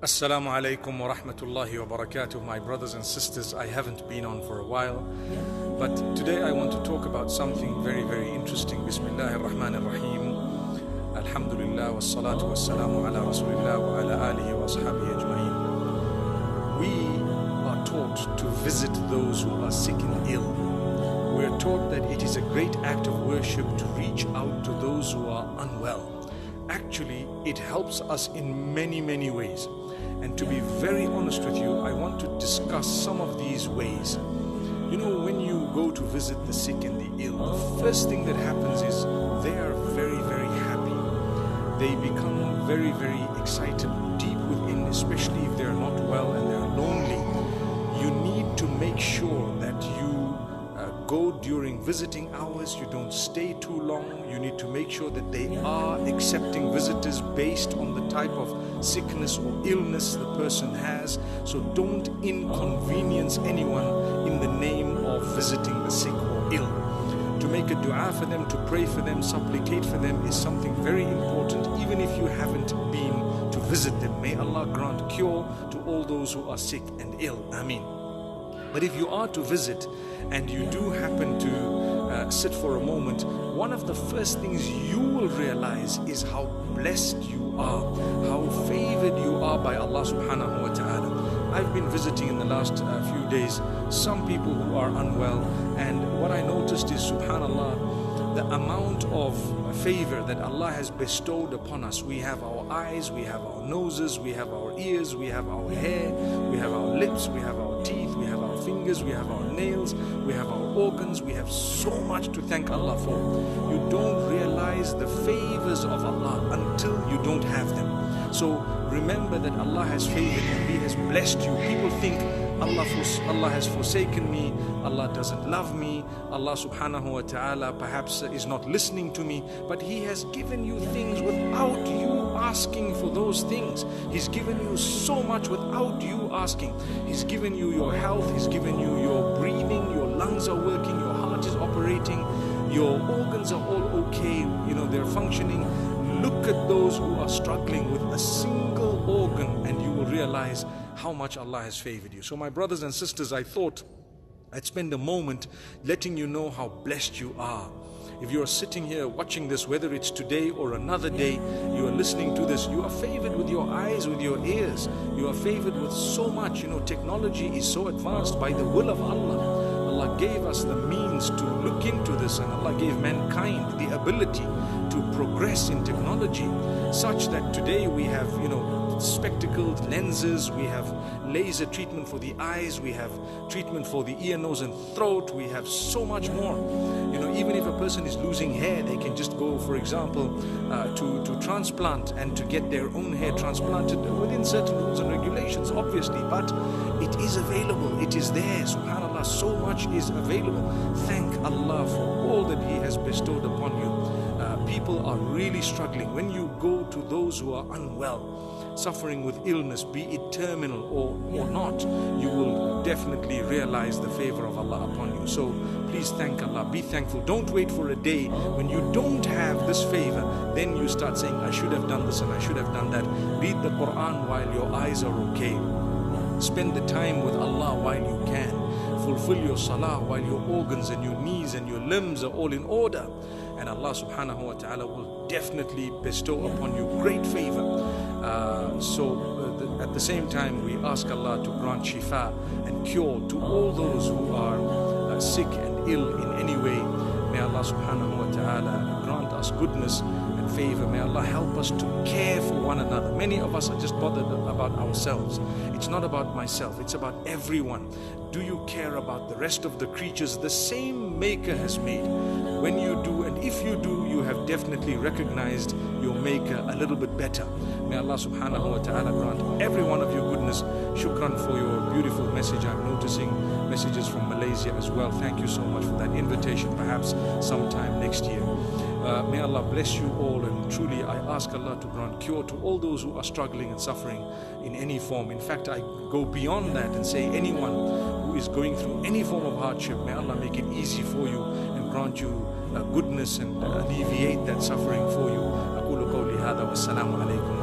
Assalamu alaikum wa rahmatullahi wa barakatuh. My brothers and sisters, I haven't been on for a while, but today I want to talk about something very, very interesting. Bismillahir Rahmanir Rahim. Alhamdulillah wa salatu wa salamu ala Rasulillah wa ala alihi wa ashabihi ajma'in. We are taught to visit those who are sick and ill. We are taught that it is a great act of worship to reach out to those who are unwell. Actually, it helps us in many, many ways. And to be very honest with you, I want to discuss some of these ways. You know, when you go to visit the sick and the ill, the first thing that happens is they are very, very happy. They become very, very excited deep within, especially if they're not well and they're lonely. You need to make sure that you go during visiting hours, you don't stay too long. You need to make sure that they are accepting visitors based on the type of sickness or illness the person has. So don't inconvenience anyone in the name of visiting the sick or ill. To make a dua for them, to pray for them, supplicate for them is something very important, even if you haven't been to visit them. May Allah grant cure to all those who are sick and ill. Ameen. But if you are to visit and you do happen to sit for a moment, one of the first things you will realize is how blessed you are, how favored you are by Allah subhanahu wa ta'ala. I've been visiting in the last few days some people who are unwell, and what I noticed is, subhanallah, the amount of favor that Allah has bestowed upon us. We have our eyes, we have our noses, we have our ears, we have our hair, we have our lips, we have our teeth, we have our fingers, we have our nails, we have our organs. We have so much to thank Allah for. You don't realize the favors of Allah until you don't have them. So remember that Allah has favored and He has blessed you. People think Allah has forsaken me, Allah doesn't love me, Allah subhanahu wa ta'ala perhaps is not listening to me, but He has given you things without you asking for those things. He's given you so much without you asking. He's given you your health, He's given you your breathing, your lungs are working, your heart is operating, your organs are all okay, they're functioning. Look at those who are struggling with a single organ and you will realize how much Allah has favored you. So my brothers and sisters, I thought I'd spend a moment letting you know how blessed you are. If you are sitting here watching this, whether it's today or another day, you are listening to this, you are favored with your eyes, with your ears. You are favored with so much. Technology is so advanced by the will of Allah. Allah gave us the means to look into this, and Allah gave mankind the ability to progress in technology such that today we have, spectacles, lenses, we have laser treatment for the eyes, we have treatment for the ear, nose and throat, we have so much more. Even if a person is losing hair, they can just go, for example, to transplant and to get their own hair transplanted within certain rules and regulations, obviously, but it is available, it is there, subhanAllah, so much is available. Thank Allah for all that He has bestowed upon you. People are really struggling. When you go to those who are unwell, suffering with illness, be it terminal or not, you will definitely realize the favor of Allah upon you. So please thank Allah, be thankful. Don't wait for a day when you don't have this favor, then you start saying, I should have done this and I should have done that. Read the Quran while your eyes are okay. Spend the time with Allah while you can. Fulfill your salah while your organs and your knees and your limbs are all in order. And Allah subhanahu wa ta'ala will definitely bestow upon you great favor. At the same time, we ask Allah to grant shifa and cure to all those who are sick and ill in any way. May Allah subhanahu wa ta'ala grant us goodness and favor. May Allah help us to care for one another. Many of us are just bothered about ourselves. It's not about myself, it's about everyone. Do you care about the rest of the creatures the same Maker has made? When you do, and if you do, you have definitely recognized your Maker a little bit better. May Allah subhanahu wa ta'ala grant every one of you goodness. Shukran for your beautiful message. I'm noticing messages from Malaysia as well. Thank you so much for that invitation, perhaps sometime next year. May Allah bless you all, and truly I ask Allah to grant cure to all those who are struggling and suffering in any form. In fact, I go beyond that and say anyone who is going through any form of hardship, may Allah make it easy for you and grant you goodness and alleviate that suffering for you. أقول قولي هذا والسلام عليكم